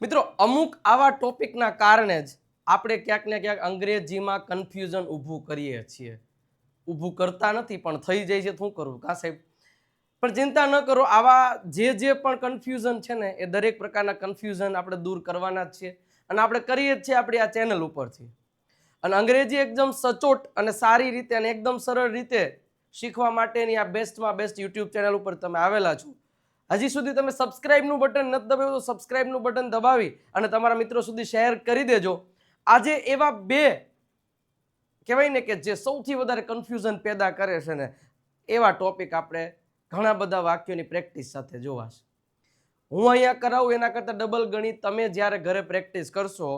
મિત્રો અમુક આવા ટોપિકના કારણે જ આપણે ક્યાંક ને ક્યાંક અંગ્રેજીમાં કન્ફ્યુઝન ઊભું કરીએ છીએ. ઊભું કરતા નથી પણ થઈ જાય છે. શું કરવું કા સાહેબ? પણ ચિંતા ન કરો, આવા જે પણ કન્ફ્યુઝન છે ને એ દરેક પ્રકારના કન્ફ્યુઝન આપણે દૂર કરવાના જ છીએ અને આપણે કરીએ જ છીએ આપણી આ ચેનલ ઉપરથી. અને અંગ્રેજી એકદમ સચોટ અને સારી રીતે અને એકદમ સરળ રીતે શીખવા માટેની આ બેસ્ટમાં બેસ્ટ યુટ્યુબ ચેનલ ઉપર તમે આવેલા છો. હજી સુધી તમે સબસ્ક્રાઇબનું બટન નથી દબાવ્યું તો સબસ્ક્રાઇબનું બટન દબાવી અને તમારા મિત્રો સુધી શેર કરી દેજો. આજે એવા બે કહેવાય ને કે જે સૌથી વધારે કન્ફ્યુઝન પેદા કરે છે ને એવા ટોપિક આપણે ઘણા બધા વાક્યોની પ્રેક્ટિસ સાથે જોવા છે. હું અહીંયા કરાવું એના કરતાં ડબલ ગણી તમે જ્યારે ઘરે પ્રેક્ટિસ કરશો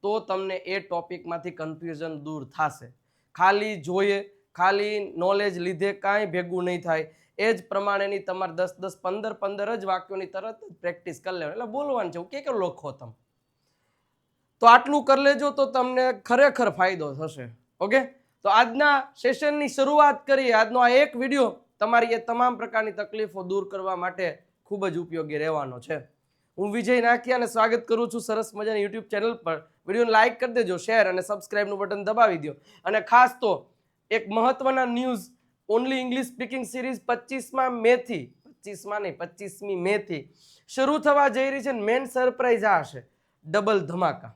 તો તમને એ ટોપિકમાંથી કન્ફ્યુઝન દૂર થશે. ખાલી જોઈએ, ખાલી નોલેજ લીધે કાંઈ ભેગું નહીં થાય. એ જ પ્રમાણેની તમારે 10-10, 15-15 જ વાક્યોની તરત જ પ્રેક્ટિસ કરી લેવાની. એટલે બોલવાનું છે કે લખો તમે તો આટલું કરી લેજો તો તમને ખરેખર ફાયદો થશે. ઓકે, તો આજના સેશનની શરૂઆત કરીએ. આજનો આ એક વિડીયો તમારી એ તમામ પ્રકારની તકલીફો દૂર કરવા માટે ખૂબ જ ઉપયોગી રહેવાનો છે. હું વિજય નાકિયાને સ્વાગત કરું છું સરસ મજાની યુટ્યુબ ચેનલ પર. વિડીયોને લાઇક કરી દેજો, શેર અને સબસ્ક્રાઇબનું બટન દબાવી દો. અને ખાસ તો એક મહત્વના news, only English speaking series 25મી મેથી શરૂ થવા જઈ રહી છે. મેન સરપ્રાઈઝ આ હશે, ડબલ ધમાકા.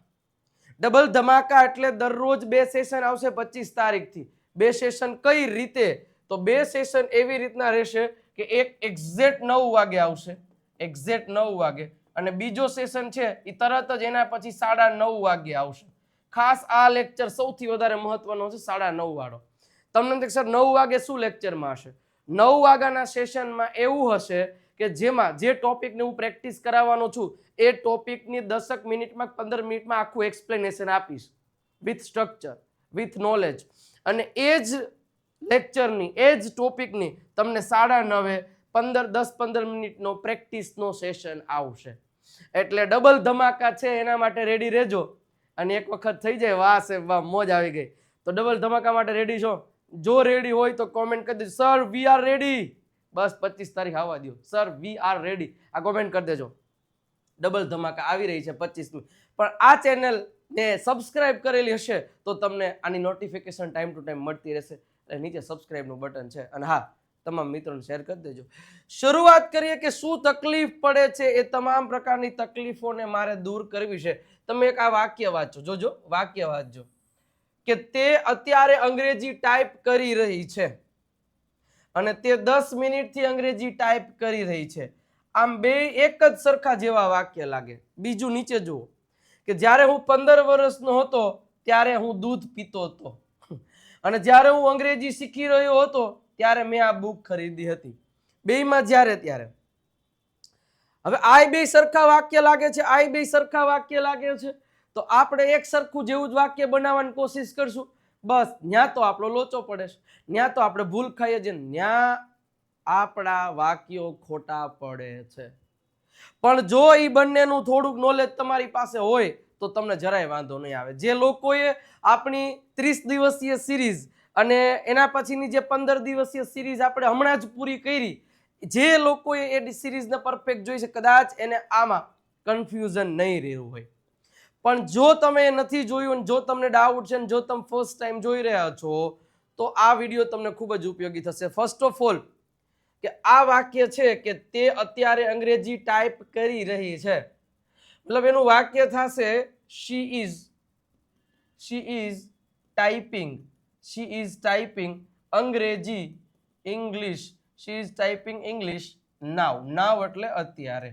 ડબલ ધમાકા એટલે દરરોજ 2 સેશન આવશે 25 તારીખથી. 2 સેશન કઈ રીતે? તો 2 સેશન એવી રીતના રહેશે કે એક એક્ઝેક્ટ 9 વાગે આવશે, એક્ઝેક્ટ 9 વાગે, અને બીજો સેશન છે એ તરત જ એના પછી 9:30 વાગે આવશે. ખાસ આ લેક્ચર સૌથી વધારે મહત્વનો છે, 9:30 વાળો. તમને સર 9 વાગે શું લેક્ચરમાં હશે? 9 વાગ્યાના સેશનમાં એવું હશે કે જેમાં જે ટોપિકને હું પ્રેક્ટિસ કરાવવાનો છું એ ટોપિકની 10 મિનિટમાં 15 મિનિટમાં આખું એક્સપ્લેનેશન આપીશ વિથ સ્ટ્રક્ચર, વિથ નોલેજ. અને એ જ લેક્ચરની, એ જ ટોપિકની તમને 9:30 10-15 મિનિટનો પ્રેક્ટિસનો સેશન આવશે. એટલે ડબલ ધમાકા છે, એના માટે રેડી રહેજો. અને એક વખત થઈ જાય, વાહ સાહેબ વાહ, મોજ આવી ગઈ. તો ડબલ ધમાકા માટે રેડી છો? જો રેડી હોય તો કોમેન્ટ કરી દેજો, સર વી આર રેડી. બસ 25 તારીખ આવવા દો, સર વી આર રેડી, આ કોમેન્ટ કરી દેજો. ડબલ ધમાકા આવી રહી છે 25મી. પણ આ ચેનલ ને સબસ્ક્રાઇબ કરેલી હશે તો તમને આની નોટિફિકેશન ટાઈમ ટુ ટાઈમ મળતી રહેશે. એટલે નીચે સબસ્ક્રાઇબનું બટન છે. અને હા, તમામ મિત્રોને શેર કરી દેજો. શરૂઆત કરીએ કે શું તકલીફ પડે છે. એ તમામ પ્રકારની તકલીફોને મારે દૂર કરવી છે. તમે એક આ વાક્ય વાંચો, જોજો વાક્ય વાંચજો કે તે અત્યારે અંગ્રેજી ટાઈપ કરી રહી છે અને તે 10 મિનિટથી અંગ્રેજી ટાઈપ કરી રહી છે. આમ બે એક જ સરખા જેવા વાક્ય લાગે. બીજું નીચે જુઓ કે જ્યારે હું 15 વર્ષનો હતો ત્યારે હું દૂધ પીતો હતો અને જ્યારે હું અંગ્રેજી શીખી રહ્યો હતો ત્યારે મેં આ બુક ખરીદી હતી. બેયમાં જ્યારે ત્યારે. હવે આ બે સરખા વાક્ય લાગે છે, આ બે સરખા વાક્ય લાગે છે, તો આપણે એક સરખું જેવું જ વાક્ય બનાવવાની કોશિશ કરશું. બસ ન્યા તો આપણો લોચો પડે છે, ન્યા તો આપણે ભૂલ ખાઈએ છીએ, ન્યા આપણા વાક્યો ખોટા પડે છે. પણ જો એ બંનેનું થોડુંક નોલેજ તમારી પાસે હોય તો તમને જરાય વાંધો નહીં આવે. જે લોકોએ આપણી 30 દિવસીય સિરીઝ અને એના પછીની જે 15 દિવસીય સિરીઝ આપણે હમણાં જ પૂરી કરી, જે લોકોએ એ સિરીઝને પરફેક્ટ જોઈ છે, કદાચ એને આમાં કન્ફ્યુઝન નહીં રહ્યું હોય. પણ જો તમે નથી જોયું, જો તમને ડાઉટ છે, જો તમે ફર્સ્ટ ટાઈમ જોઈ રહ્યા છો તો આ વિડીયો તમને ખૂબ જ ઉપયોગી થશે. ફર્સ્ટ ઓફ ઓલ કે આ વાક્ય છે કે તે અત્યારે અંગ્રેજી ટાઈપ કરી રહી છે, મતલબ એનું વાક્ય થશે she is typing અંગ્રેજી, English. she is typing English now એટલે અત્યારે.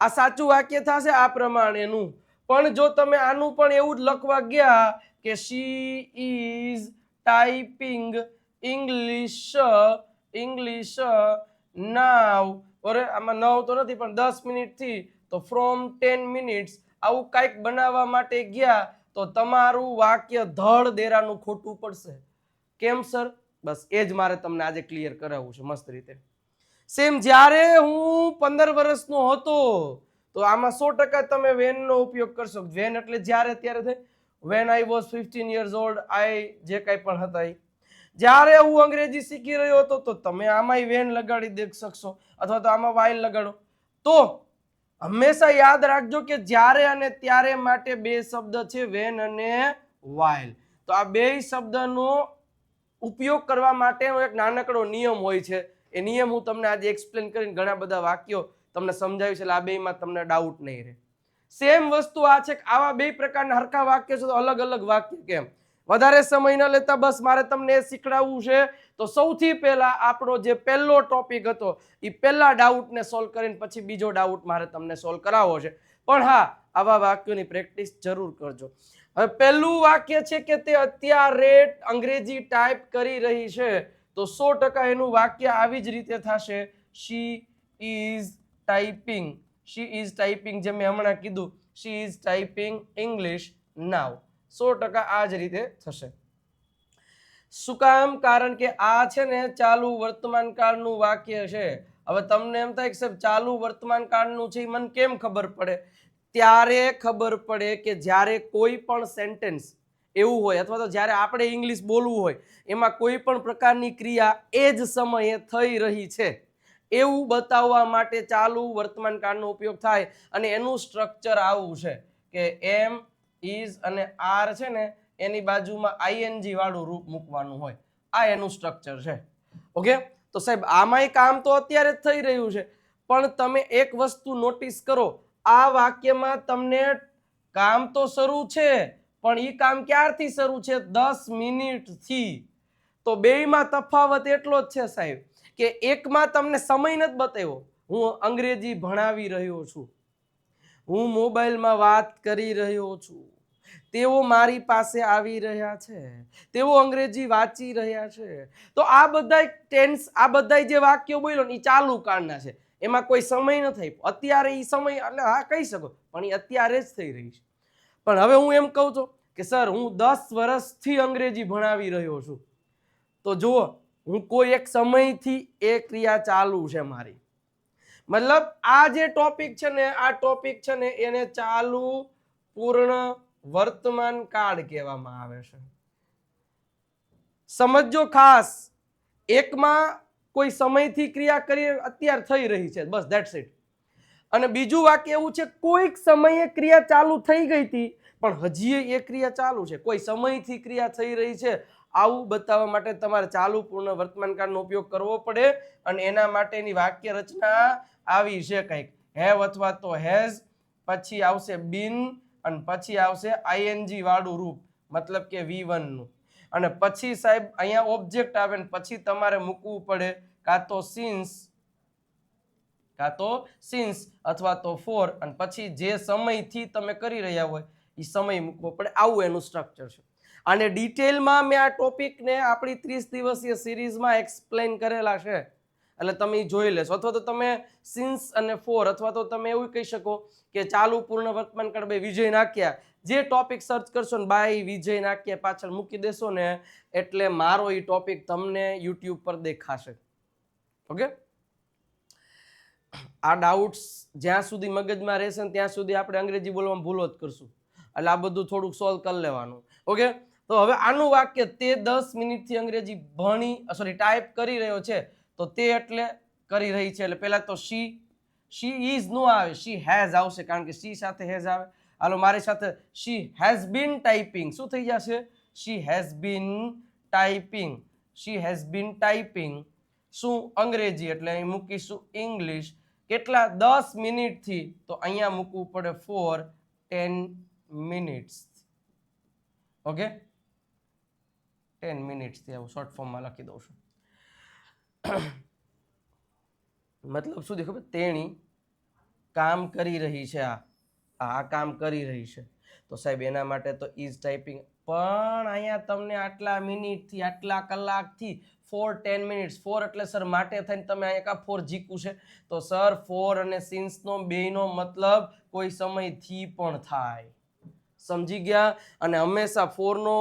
આ સાચું વાક્ય થશે આ પ્રમાણેનું. પણ જો તમે આનું પણ એવું જ લખવા ગયા કે she is typing English now, અરે આમાં 9 તો નથી પણ 10 મિનિટથી, તો from 10 minutes, આવું કંઈક બનાવવા માટે ગયા તો તમારું વાક્ય ધડ દેરાનું ખોટું પડશે. કેમ સર? બસ એ જ મારે તમને આજે ક્લિયર કરાવવું છે મસ્ત રીતે. સેમ જ્યારે હું 15 વર્ષનો હતો તો આમાં 100% તમે વેનનો ઉપયોગ કરશો. વેન એટલે જ્યારે ત્યારે થાય. When I was 15 years old, આઈ જે કંઈ પણ હતા એ. જ્યારે હું અંગ્રેજી શીખી રહ્યો હતો તો તમે આમાંય વેન લગાડી દે શકશો અથવા તો આમાં વાઇલ લગાડો. તો હંમેશા યાદ રાખજો કે જ્યારે અને ત્યારે માટે બે શબ્દ છે, વેન અને વાઇલ. તો આ બે શબ્દનો ઉપયોગ કરવા માટેનો એક નાનકડો નિયમ હોય છે. એ નિયમ હું તમને આજે એક્સપ્લેન કરીને ઘણા બધા વાક્યો તમને સમજાવ્યું છે, એટલે આ બેમાં તમને ડાઉટ નહીં રહે. સેમ વસ્તુ આ છે કે આવા બે પ્રકારના હરખા વાક્ય છે, તો અલગ અલગ વાક્ય કેમ? વધારે સમય ન લેતા બસ મારે તમને એ શીખડાવવું છે. તો સૌથી પહેલા આપણો જે પહેલો ટોપિક હતો એ પહેલા ડાઉટને સોલ્વ કરીને પછી બીજો ડાઉટ મારે તમને સોલ્વ કરાવવો છે. પણ હા, આવા વાક્યોની પ્રેક્ટિસ જરૂર કરજો. હવે પહેલું વાક્ય છે કે તે અત્યારે અંગ્રેજી ટાઈપ કરી રહી છે, તો 100% એનું વાક્ય આવી જ રીતે થશે, she is typing. She is typing, જે મેં હમણાં કીધું, she is typing English now. 100% આ જ રીતે થશે. શું કામ? કારણ કે આ છે ને ચાલુ વર્તમાન કાળનું વાક્ય છે. હવે તમને એમ થાય કે સાહેબ ચાલુ વર્તમાન કાળનું છે, મને કેમ ખબર પડે? ત્યારે ખબર પડે કે જ્યારે કોઈ પણ સેન્ટેન્સ એવું હોય અથવા તો જ્યારે આપણે ઇંગ્લિશ બોલવું હોય એમાં કોઈ પણ પ્રકારની ક્રિયા એ જ સમયે થઈ રહી છે એવું બતાવવા માટે ચાલુ વર્તમાન કાળનો ઉપયોગ થાય. અને એનું સ્ટ્રક્ચર આવું છે કે એમ, ઇઝ અને આર છે ને એની બાજુમાં આઈએનજી વાળું રૂપ મૂકવાનું હોય. આ એનું સ્ટ્રક્ચર છે. ઓકે, તો સાહેબ આમાંય કામ તો અત્યારે જ થઈ રહ્યું છે, પણ તમે એક વસ્તુ નોટિસ કરો, આ વાક્યમાં તમને કામ તો શરૂ છે, પણ એ કામ ક્યારથી શરૂ છે? 10 મિનિટથી. તો બેયમાં તફાવત એટલો જ છે સાહેબ કે એકમાં તમને સમય નથી બતાવ્યો, હું અંગ્રેજી ભણાવી રહ્યો છું, હું મોબાઈલમાં વાત કરી રહ્યો છું, તેઓ મારી પાસે આવી રહ્યા છે, તેઓ અંગ્રેજી વાંચી રહ્યા છે. તો આ બધા ટેન્સ, આ બધા જે વાક્યો બોલ્યો ને એ ચાલુ કાળના છે, એમાં કોઈ સમય નથી. અત્યારે એ સમય એટલે હા કહી શકો, પણ એ અત્યારે જ થઈ રહી છે. પણ હવે હું એમ કહું છું કે સર હું 10 વર્ષથી અંગ્રેજી ભણાવી રહ્યો છું, તો જુઓ હું કોઈ એક સમયથી એ ક્રિયા ચાલુ છે મારી, મતલબ આ જે ટોપિક છે ને, આ ટોપિક છે ને એને ચાલુ પૂર્ણ વર્તમાન કાળ કહેવામાં આવે છે. સમજો ખાસ, એકમાં કોઈ સમયથી ક્રિયા કરી અત્યારે થઈ રહી છે, બસ ધેટ્સ ઇટ. અને બીજું વાક્ય એવું છે કોઈક સમયે ક્રિયા ચાલુ થઈ ગઈ હતી પણ હજી એ ક્રિયા ચાલુ છે, કોઈ સમયથી ક્રિયા થઈ રહી છે, આવું બતાવવા માટે તમારે ચાલુ પૂર્ણ વર્તમાન કાળનો ઉપયોગ કરવો પડે. અને એના માટેની વાક્ય રચના આવી છે કંઈક, હેવ અથવા તો હેઝ, પછી આવશે બીન અને પછી આવશે આઈએનજી વાળું રૂપ, મતલબ કે V1 નું. અને પછી સાહેબ અહીંયા ઓબ્જેક્ટ આવે ને પછી તમારે મૂકવું પડે કાં તો સિન્સ અથવા તો ફોર, અને પછી જે સમયથી તમે કરી રહ્યા હોય એ સમય મૂકવો પડે. આવું એનું સ્ટ્રક્ચર છે. અને ડિટેલમાં મેં આ ટોપિકને આપણી 30 દિવસીય સિરીઝમાં એક્સપ્લેન કરેલા છે, એટલે તમે જોઈ લેશો. અથવા તો તમે સિન્સ અને ફોર, અથવા તો તમે એવું કહી શકો કે ચાલુ પૂર્ણ વર્તમાન કાળ બાય વિજય નાખ્યા, જે ટોપિક સર્ચ કરશો ને બાય વિજય નાખ્યા પાછળ મૂકી દેશો ને એટલે મારો એ ટોપિક તમને યુટ્યુબ પર દેખાશે. ઓકે, આ ડાઉટ્સ જ્યાં સુધી મગજમાં રહેશે ને ત્યાં સુધી આપણે અંગ્રેજી બોલવામાં ભૂલો જ કરશું, એટલે આ બધું થોડુંક સોલ્વ કરી લેવાનું. ઓકે, તો હવે આનું વાક્ય તે 10 મિનિટથી અંગ્રેજી ટાઈપ કરી રહ્યો છે, તો તે એટલે કરી રહી છે, એટલે પહેલા તો શી ઇઝ નો આવે, શી હેઝ આવશે, કારણ કે શી સાથે હેઝ આવે. હાલો મારી સાથે, શી હેઝ બીન ટાઈપિંગ. શું થઈ જશે? She has been typing. She has been typing શું? અંગ્રેજી, એટલે અહીં મૂકીશું ઇંગ્લિશ. કેટલા? 10 મિનિટથી, તો અહીંયા મૂકવું પડે ફોર 10 મિનિટ્સ. ઓકે, 10 મિનિટ્સથી આવું શોર્ટ ફોર્મમાં લખી દઉં છું. મતલબ શું દેખો, તેણી કામ કરી રહી છે, આ કામ કરી રહી છે, તો સાહેબ એના માટે તો ઇઝ ટાઈપિંગ. પણ અહીંયા તમને આટલા મિનિટથી, આટલા કલાકથી, 10 મિનિટ્સ, 4 એટલે સર માટે થઈને તમે અહીંયા કા 4 જીકું છે, તો સર 4 અને સિન્સનો બેયનો મતલબ કોઈ સમયથી પણ થાય. સમજી ગયા? અને હંમેશા 4 નો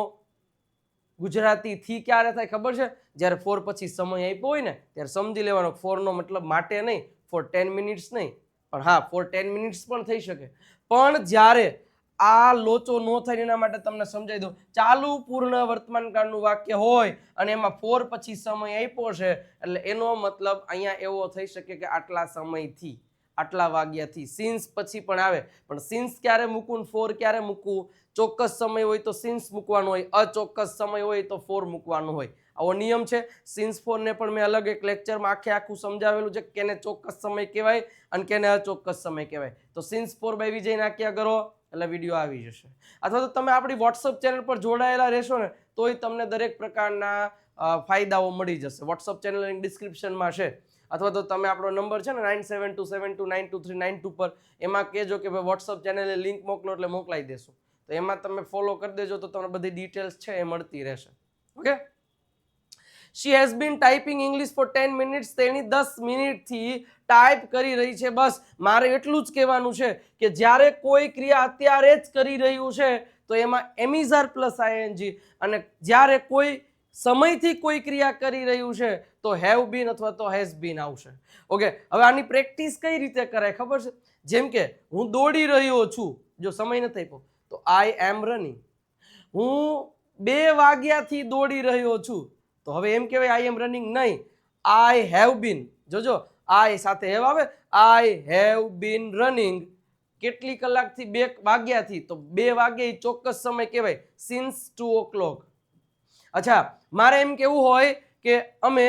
ગુજરાતી થી ક્યારે થાય ખબર છે? જ્યારે 4 પછી સમય આપ્યો હોય ને ત્યારે સમજી લેવાનો 4 નો મતલબ માટે નહીં, ફોર 10 મિનિટ્સ નહીં, પણ હા ફોર 10 મિનિટ્સ પણ થઈ શકે. પણ જ્યારે આ લોચો ન થાય એના માટે તમને સમજાવી દઉં, ચાલુ પૂર્ણ વર્તમાન કાળનું વાક્ય હોય અને એમાં 4 પછી સમય આપ્યો છે, એટલે એનો મતલબ અહીંયા એવો થઈ શકે કે આટલા સમયથી. આટલા વાગ્યાથી. સિન્સ પછી પણ આવે, પણ સિન્સ ક્યારે મૂકવું, ફોર ક્યારે મૂકવું? ચોક્કસ સમય હોય તો સિન્સ મૂકવાનું હોય, અચોક્કસ સમય હોય તો ફોર મૂકવાનું હોય. આવો નિયમ છે. સિન્સ ફોર ને પણ મેં અલગ એક લેક્ચરમાં આખું સમજાવેલું છે, કેને ચોક્કસ સમય કહેવાય અને કેને અચોક્કસ સમય કહેવાય. તો સિન્સ ફોર બાય વિજય નાખ્યા કરો એટલે વિડીયો આવી જશે. અથવા તો તમે આપણી વોટ્સઅપ ચેનલ પર જોડાયેલા રહેશો ને તોય તમને દરેક પ્રકારના ફાયદાઓ મળી જશે. વોટ્સઅપ ચેનલ લિંક ડિસ્ક્રિપ્શનમાં છે, અથવા તો તમે આપણો નંબર છે ને 9727292392 પર એમાં કહેજો કે ભાઈ વોટ્સઅપ ચેનલે લિંક મોકલો એટલે મોકલાઈ દેશું. તો એમાં તમે ફોલો કરી દેજો તો તમને બધી ડિટેલ્સ છે એ મળતી રહેશે. Okay. She has been typing English for 10 minutes. તેણી 10 મિનિટથી ટાઈપ કરી રહી છે. બસ મારે એટલું જ કહેવાનું છે કે જ્યારે કોઈ ક્રિયા અત્યારે જ કરી રહ્યું છે તો એમાં એમિઝાર પ્લસ આઈએનજી, અને જ્યારે કોઈ સમયથી કોઈ ક્રિયા કરી રહ્યું છે તો હેવ બીન અથવા તો હેઝ બીન આવશે. ઓકે. હવે આની પ્રેક્ટિસ કઈ રીતે કરાય ખબર છે? જેમ કે હું દોડી રહ્યો છું, જો સમય નથી આપ્યો તો આઈ એમ રનિંગ. હું 2 વાગ્યાથી દોડી રહ્યો છું તો હવે એમ કહેવાય આઈ એમ રનિંગ નહીં, આઈ હેવ બીન. જોજો આઈ સાથે હેવ આવે. આઈ હેવ બીન રનિંગ કેટલી કલાકથી? 2 વાગ્યાથી. તો 2 વાગ્યે ચોક્કસ સમય કહેવાય, સિન્સ 2 o'clock. અચ્છા, મારે એમ કેવું હોય કે અમે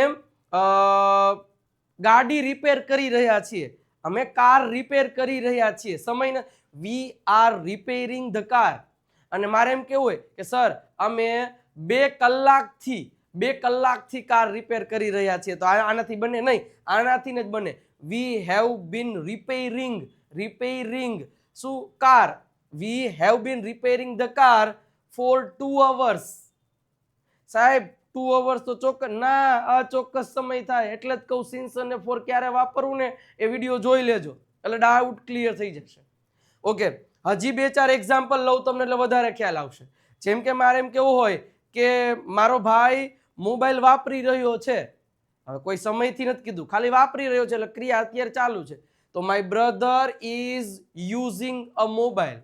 ગાડી રિપેર કરી રહ્યા છીએ, અમે કાર રિપેર કરી રહ્યા છીએ, સમય we are repairing the car. અને મારે એમ કેવું હોય કે સર અમે 2 કલાકથી કાર રિપેર કરી રહ્યા છીએ. તો આનાથી બને નહીં, આનાથી જ બને. વી હેવ બીન રિપેરિંગ શું? Car. We have been repairing the car for 2 hours. સાહેબ 2 hours તો ચોક્કસ ના, અચોક્કસ સમય થાય. એટલે જ કહું સિન્સ અને ફોર ક્યારે વાપરવું ને એ વિડીયો જોઈ લેજો એટલે ડાઉટ ક્લિયર થઈ જશે. ઓકે. હજી 2-4 એક્ઝામ્પલ લઉં તમને એટલે વધારે ખ્યાલ આવશે. જેમ કે મારે એમ કેવું હોય કે મારો ભાઈ મોબાઈલ વાપરી રહ્યો છે, હવે કોઈ સમયથી નથી કીધું, ખાલી વાપરી રહ્યો છે એટલે ક્રિયા અત્યારે ચાલુ છે. તો my brother is using a mobile.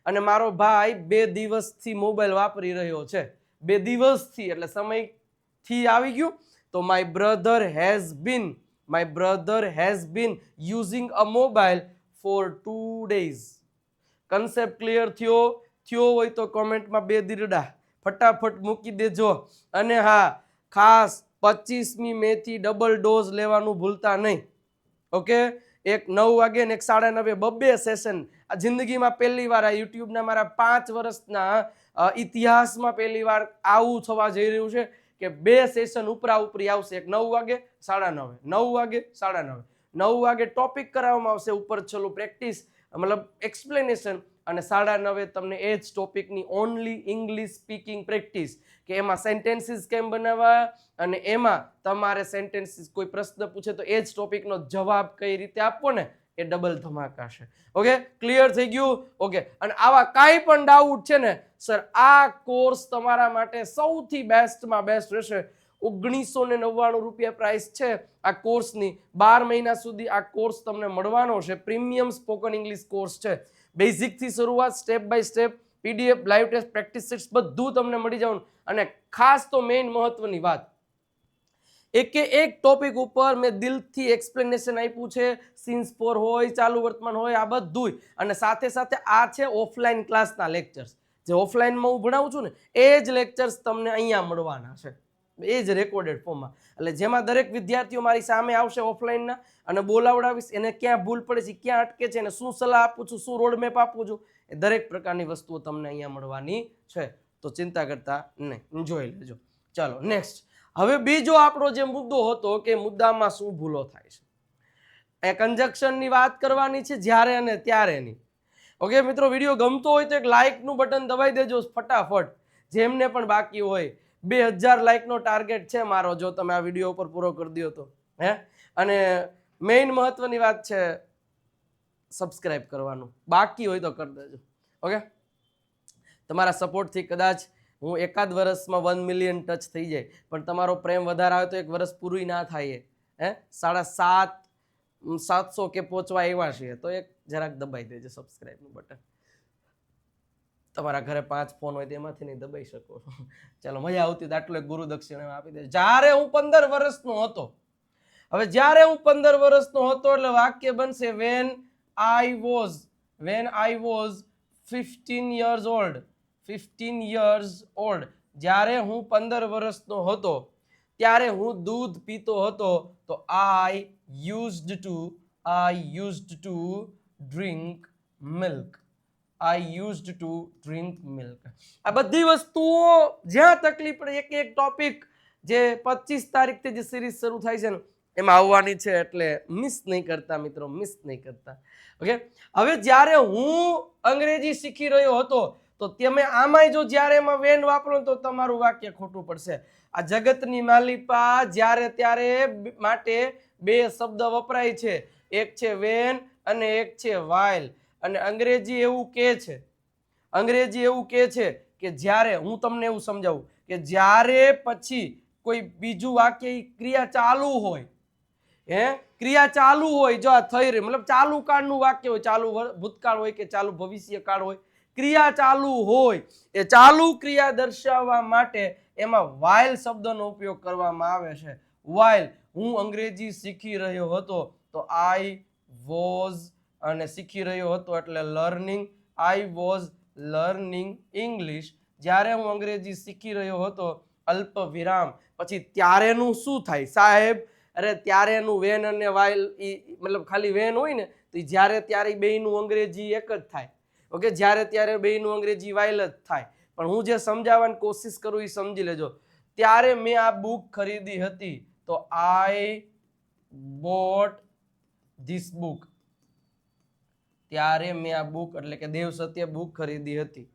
અને મારો ભાઈ 2 દિવસથી મોબાઈલ વાપરી રહ્યો છે. 2 દિવસથી એટલે સમયથી આવી ગયું. તો my brother has been using a mobile for 2 days. Concept clear થયો હોય તો કોમેન્ટમાં 2 દીરડા ફટાફટ મૂકી દેજો. અને હા, ખાસ 25મી મેથી ડબલ ડોઝ લેવાનું ભૂલતા નહીં. ઓકે. એક 9 વાગે ને એક 9:30, 2 સેશન. આ જિંદગીમાં પહેલી વાર, આ યુટ્યુબના મારા 5 વર્ષના ઇતિહાસમાં પહેલી વાર આવું થવા જઈ રહ્યું છે કે 2 સેશન ઉપરી આવશે. એક 9 વાગે 9:30, 9 વાગે 9:30. 9 વાગે ટોપિક કરાવવામાં આવશે, ઉપર છેલ્લું પ્રેક્ટિસ મતલબ એક્સપ્લેનેશન, અને 9:30 તમને એ જ ટોપિકની ઓનલી ઇંગ્લિશ સ્પીકિંગ પ્રેક્ટિસ, કે એમાં સેન્ટેન્સીસ કેમ બનાવવા અને એમાં તમારે સેન્ટેન્સીસ કોઈ પ્રશ્ન પૂછે તો એ જ ટોપિકનો જવાબ કઈ રીતે આપવો ને એ ડબલ ધમાકા છે. ઓકે. ક્લિયર થઈ ગયું? ઓકે. અને આવા કાંઈ પણ ડાઉટ છે ને સર, આ કોર્સ તમારા માટે સૌથી બેસ્ટમાં બેસ્ટ રહેશે. 1999 રૂપિયા પ્રાઇસ છે આ કોર્સની. 12 મહિના સુધી આ કોર્સ તમને મળવાનો છે. પ્રીમિયમ સ્પોકન ઇંગ્લિશ કોર્સ છે. બેઝિકથી શરૂઆત, step by step, PDF, live test, practice sets બધું તમને મળી જવાનું. અને ખાસ તો મેઇન મહત્વની વાત, એક ટોપિક ઉપર મેં દિલથી એક્સપ્લેનેશન આપ્યું છે. સિન્સ ફોર હોય, ચાલુ વર્તમાન હોય, આ બધું. અને સાથે સાથે આ છે ઓફલાઈન ક્લાસના લેક્ચર્સ, જે ઓફલાઈનમાં હું ભણાવું છું ને એ જ લેક્ચર્સ તમને અહીંયા મળવાના છે, એ જ રેકોર્ડેડ ફોર્મમાં. એટલે જેમાં દરેક વિદ્યાર્થીઓ મારી સામે આવશે ઓફલાઈનના અને બોલાવડાવીશ, એને ક્યાં ભૂલ પડે છે, ક્યાં અટકે છે, એને શું સલાહ આપું છું, શું રોડમેપ આપું છું, એ દરેક પ્રકારની વસ્તુઓ તમને અહીંયા મળવાની છે. તો ચિંતા કરતા નહીં, જોઈ લેજો. ચાલો નેક્સ્ટ. હવે બીજો આપણો જે મુદ્દો હતો કે મુદ્દામાં શું ભૂલો થાય છે, એ કન્જક્શનની વાત કરવાની છે, જ્યારે અને ત્યારેની. ઓકે મિત્રો, વિડીયો ગમતો હોય તો એક લાઇકનું બટન દબાઈ દેજો ફટાફટ. જેમને પણ બાકી હોય, 2000 લાઇકનો ટાર્ગેટ છે મારો, જો તમે આ વિડીયો ઉપર પૂરો કરી દો તો. અને મેઇન મહત્વની વાત છે સબસ્ક્રાઇબ કરવાનું, બાકી હોય તો કરી દેજો. ઓકે. તમારા સપોર્ટથી કદાચ હું એકાદ વર્ષમાં 1 મિલિયન ટચ થઈ જાય, પણ તમારો પ્રેમ વધારે આવે તો 1 વર્ષ પૂરું ના થાય. 750 કે પહોંચવા એવા છીએ તો એક જરાક દબાઈ દેજો સબસ્ક્રાઇબનું બટન. તમારા ઘરે 5 ફોન હોય તેમાંથી નહીં દબાઈ શકો. ચાલો, મજા આવતી તો આટલું એક ગુરુ દક્ષિણા આપી દેજો. જ્યારે હું 15 વર્ષનો હતો હવે જ્યારે હું 15 વર્ષનો હતો એટલે વાક્ય બનશે when I was 15 years old. 15 years old. જ્યારે હું 15 વર્ષનો હતો ત્યારે હું દૂધ પીતો હતો તો I used to drink milk. I used to drink milk. આ બધી વસ્તુઓ જ્યાં તકલીફ પડે એક એક ટોપિક જે 25 તારીખથી જે સિરીઝ શરૂ થાય છે ને એમાં આવવાની છે એટલે મિસ નહીં કરતા મિત્રો, મિસ નહીં કરતા. ઓકે, હવે જ્યારે હું અંગ્રેજી શીખી રહ્યો હતો તો તમે આમાંય જો જ્યારે એમાં વેન વાપરો તો તમારું વાક્ય ખોટું પડશે. આ જગતની માલિપા જ્યારે ત્યારે માટે બે શબ્દ વપરાય છે, એક છે વેન અને એક છે વાઇલ. અને અંગ્રેજી એવું કહે છે કે જ્યારે, હું તમને એવું સમજાવું કે જ્યારે પછી કોઈ બીજું વાક્ય ક્રિયા ચાલુ હોય, ક્રિયા ચાલુ હોય, જો આ થઈ રહી મતલબ ચાલુ કાળનું વાક્ય હોય, ચાલુ ભૂતકાળ હોય કે ચાલુ ભવિષ્ય કાળ હોય, ક્રિયા ચાલુ હોય, એ ચાલુ ક્રિયા દર્શાવવા માટે એમાં વાઇલ શબ્દનો ઉપયોગ કરવામાં આવે છે. વાઇલ હું અંગ્રેજી શીખી રહ્યો હતો તો I was, અને શીખી રહ્યો હતો એટલે learning, I was learning English. જ્યારે હું અંગ્રેજી શીખી રહ્યો હતો અલ્પ વિરામ પછી ત્યારેનું શું થાય સાહેબ? અરે ત્યારેનું વેન અને વાઇલ મતલબ ખાલી વેન હોય ને તો જ્યારે ત્યારે બેયનું અંગ્રેજી એક જ થાય. ઓકે, જ્યારે ત્યારે બેયનું અંગ્રેજી વાઇલ જ થાય. પણ હું જે સમજાવવાની કોશિશ કરું એ સમજી લેજો. ત્યારે મેં આ બુક ખરીદી હતી તો I bought this book. ત્યારે મેં આ બુક એટલે કે દેવ સત્ય બુક ખરીદી હતી.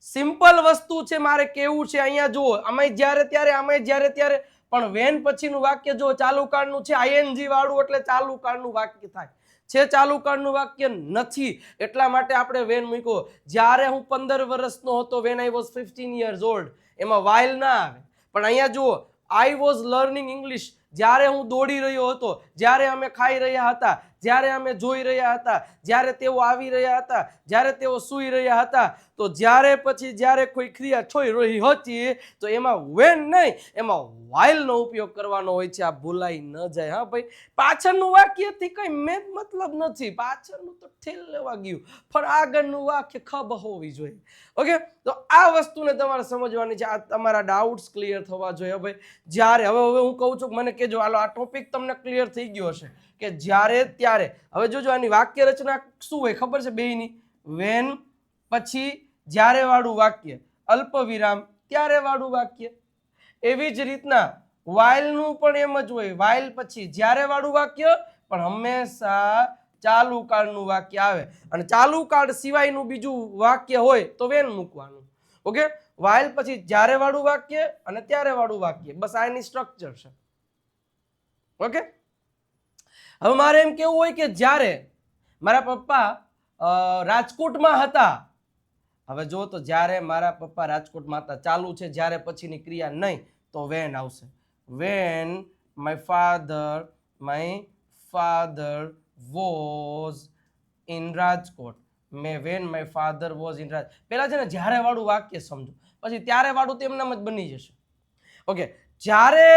સિમ્પલ વસ્તુ છે, મારે કેવું છે અહીંયા જુઓ, આમાં જ્યારે ત્યારે, આમાં જ્યારે ત્યારે, પણ વેન પછીનું વાક્ય જો ચાલુ કાળનું છે, ING વાળું એટલે ચાલુ કાળનું વાક્ય થાય છે. ચાલુ કાળનું વાક્ય નથી એટલા માટે આપણે વેન મૂક્યો. જ્યારે હું 15 વર્ષનો હતો when I was 15 years old એમાં વાઇલ ના આવે. પણ અહીંયા જુઓ I was learning English, જ્યારે હું દોડી રહ્યો હતો, જ્યારે અમે ખાઈ રહ્યા હતા, જ્યારે અમે જોઈ રહ્યા હતા, જ્યારે તેઓ આવી રહ્યા હતા, જ્યારે તેઓ સૂઈ રહ્યા હતા, તો જ્યારે પછી જ્યારે કોઈ ક્રિયા થઈ રહી હતી તો એમાં વેન નહીં, એમાં વાઇલનો ઉપયોગ કરવાનો હોય છે. આ ભૂલાઈ ન જાય. હા ભાઈ, પાછળનું વાક્યથી કઈ મેં મતલબ નથી, પાછળનું તો ઠેલ લેવા ગયું, પણ આગળનું વાક્ય ખબર હોવી જોઈએ. ઓકે, તો આ વસ્તુને તમારે સમજવાની છે. આ તમારા ડાઉટ્સ ક્લિયર થવા જોઈએ. ભાઈ જ્યારે હવે હું કહું છું, મને કહેજો હાલો આ ટોપિક તમને ક્લિયર થઈ ગયો હશે કે જ્યારે ત્યારે. હવે જોજો આની વાક્ય રચના શું હોય ખબર છે બેયની? વેન પછી જ્યારે વાળું વાક્ય, અલ્પ વિરામ ત્યારે વાળું વાક્ય. એવી જ રીતના વાઇલનું પણ એમ જ હોય, વાઇલ પછી જ્યારે વાળું વાક્ય, પણ હંમેશા ચાલુ કાળનું વાક્ય આવે. અને ચાલુ કાળ સિવાયનું બીજું વાક્ય હોય તો વેન મૂકવાનું. ઓકે, વાઇલ પછી જ્યારે વાળું વાક્ય અને ત્યારે વાળું વાક્ય, બસ આ એની સ્ટ્રક્ચર છે. ઓકે, હવે મારે એમ કેવું હોય કે જ્યારે મારા પપ્પા રાજકોટમાં હતા. હવે જો તો જ્યારે મારા પપ્પા રાજકોટમાં હતા ચાલુ છે, જ્યારે પછીની ક્રિયા નહીં તો વેન આવશે. When my father was in Rajkot. When my father was in Rajkot. પેલા છે ને જ્યારે વાળું વાક્ય સમજો, પછી ત્યારે વાળું તો એમનામ જ બની જશે. ઓકે, જ્યારે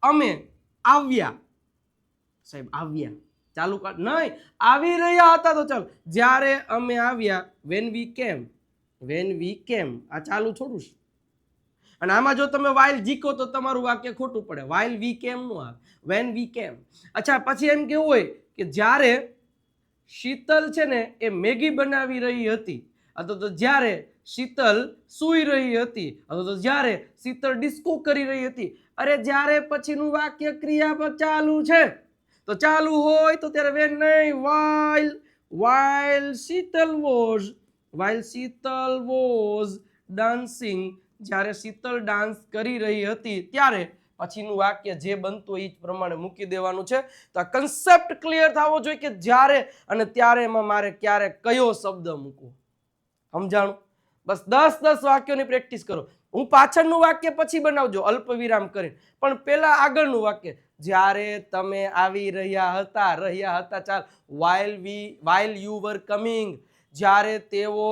અમે આવ્યા, સાહેબ આવ્યા ચાલુ કાળ નહીં, આવી રહ્યા હતા તો ચાલો જ્યારે અમે આવ્યા when we came. આ ચાલુ થોડું છે. અને આમાં જો તમે while જીકો તો તમારું વાક્ય ખોટું પડે. while we came નું આવે, when we came. અચ્છા, પછી એમ કેવું હોય કે જ્યારે શીતલ છે ને એ મેગી બનાવી રહી હતી, અથવા તો જ્યારે શીતલ સૂઈ રહી હતી, અથવા તો જ્યારે શીતલ ડિસ્કો કરી રહી હતી. અરે જ્યારે પછીનું વાક્ય ક્રિયા પર ચાલુ છે તો ચાલુ હોય તો ત્યારે વેન નહીં, while શીતલ was dancing. જ્યારે શીતલ ડાન્સ કરી રહી હતી ત્યારે પછીનું વાક્ય જે બનતું એ જ પ્રમાણે મૂકી દેવાનું છે. તો આ કન્સેપ્ટ ક્લિયર થવો જોઈએ કે જ્યારે અને ત્યારે એમાં મારે ક્યારે કયો શબ્દ મૂકવો. સમજાણું? બસ 10 વાક્યોની પ્રેક્ટિસ કરો. હું પાછળનું વાક્ય પછી બનાવજો અલ્પ વિરામ કરીને, પણ પેલા આગળનું વાક્ય જ્યારે તમે આવી રહ્યા હતા ચાલ while you were coming. જ્યારે તેઓ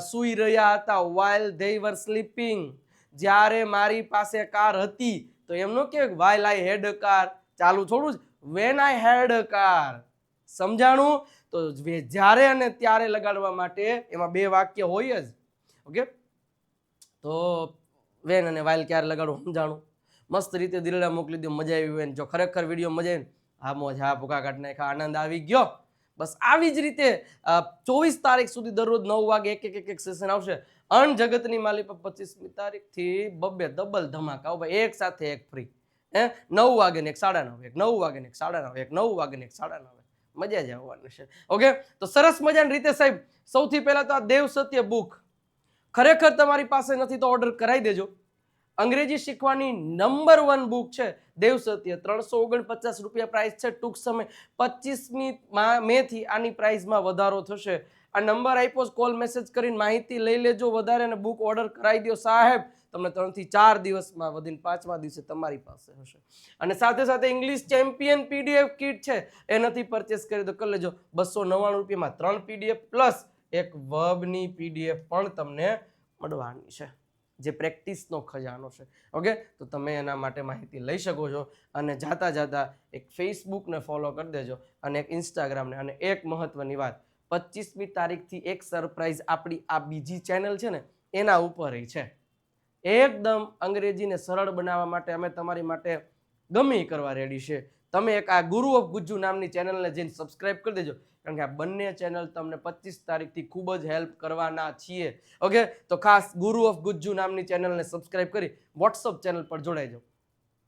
સૂઈ રહ્યા હતા while they were sleeping. જ્યારે મારી પાસે કાર હતી તો એમ ન કે while I had a car ચાલુ થોડું જ when I had a car સમજાણું તો જ્યારે અને ત્યારે લગાડવા માટે એમાં બે વાક્ય હોય જ ઓકે તો when અને while ક્યારે લગાડવું સમજાણું મસ્ત રીતે દિલડા મોકલી દો મજા આવી હોય ને જો ખરેખર વિડીયો મજા આવી હા મોજ હા ભૂકા કાઢ નાખ્યા આનંદ આવી ગયો બસ આવી જ રીતે 24 તારીખ સુધી દરરોજ 9 વાગે એક સેશન આવશે અન જગતની માલી પર 25મી તારીખથી બબ્બે ડબલ ધમાકા ભાઈ એક સાથે એક ફ્રી 9 વાગે ને 9:30 9 વાગે ને 9:30 9 વાગે ને 9:30 મજા જ આવવાની છે ઓકે તો સરસ મજાની રીતે સાહેબ સૌથી પહેલા તો આ દેવ સત્ય બુક ખરેખર તમારી પાસે નથી તો ઓર્ડર કરાવી દેજો અંગ્રેજી શીખવાની નંબર 1 બુક છે દેવ સત્ય 349 રૂપિયા પ્રાઇસ છે ટૂંક સમય 25મી મે થી આની પ્રાઇસમાં વધારો થશે આ નંબર આપ્યો કોલ મેસેજ કરીને માહિતી લઈ લેજો વધારે અને બુક ઓર્ડર કરાવી દો સાહેબ તમને 3 થી 4 દિવસમાં વધીને 5મા દિવસે તમારી પાસે હશે અને સાથે સાથે ઇંગ્લિશ ચેમ્પિયન પીડીએફ કિટ છે એ નથી પરચેસ કરી તો કરી લેજો 299 રૂપિયામાં 3 પીડીએફ પ્લસ એક વર્બની પીડીએફ પણ તમને મળવાની છે જે પ્રેક્ટિસનો ખજાનો છે ઓકે તો તમે એના માટે માહિતી લઈ શકો છો અને જાતા જાતા એક ફેસબુકને ફોલો કરી દેજો અને એક ઇન્સ્ટાગ્રામને અને એક મહત્વની વાત 25મી તારીખથી એક સરપ્રાઈઝ આપણી આ બીજી ચેનલ છે ને એના ઉપર છે એકદમ અંગ્રેજીને સરળ બનાવવા માટે અમે તમારી માટે ગમે કરવા રેડી છે તમે એક આ ગુરુ ઓફ ગુજ્જુ નામની ચેનલને જઈને સબસ્ક્રાઇબ કરી દેજો કારણ કે આ બંને ચેનલ તમને 25 તારીખથી ખૂબ જ હેલ્પ કરવાના છીએ ઓકે તો ખાસ ગુરુ ઓફ ગુજ્જુ નામની ચેનલને સબસ્ક્રાઇબ કરી વોટ્સઅપ ચેનલ પર જોડાઈ જાઓ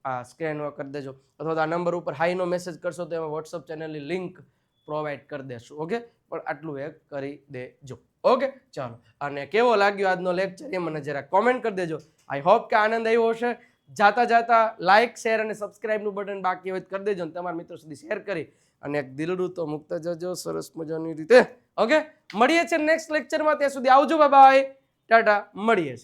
આ સ્કેન કરી દેજો અથવા તો આ નંબર ઉપર હાઈનો મેસેજ કરશો તો એમાં વોટ્સઅપ ચેનલની લિંક પ્રોવાઈડ કરી દેશું ઓકે પણ આટલું એક કરી દેજો ઓકે ચાલો અને કેવો લાગ્યો આજનો લેક્ચર એ મને જરા કોમેન્ટ કરી દેજો આઈ હોપ કે આનંદ આવ્યો હશે જાતા જાતા લાઇક શેર અને સબસ્ક્રાઇબનું બટન બાકી હોય તો કરી દેજો અને તમારા મિત્રો સુધી શેર કરી અને એક દિલડું તો મુકતા જજો સરસ મજાની રીતે ઓકે મળીએ છીએ નેક્સ્ટ લેક્ચરમાં ત્યાં સુધી આવજો બાય બાય ટાટા મળીએ છીએ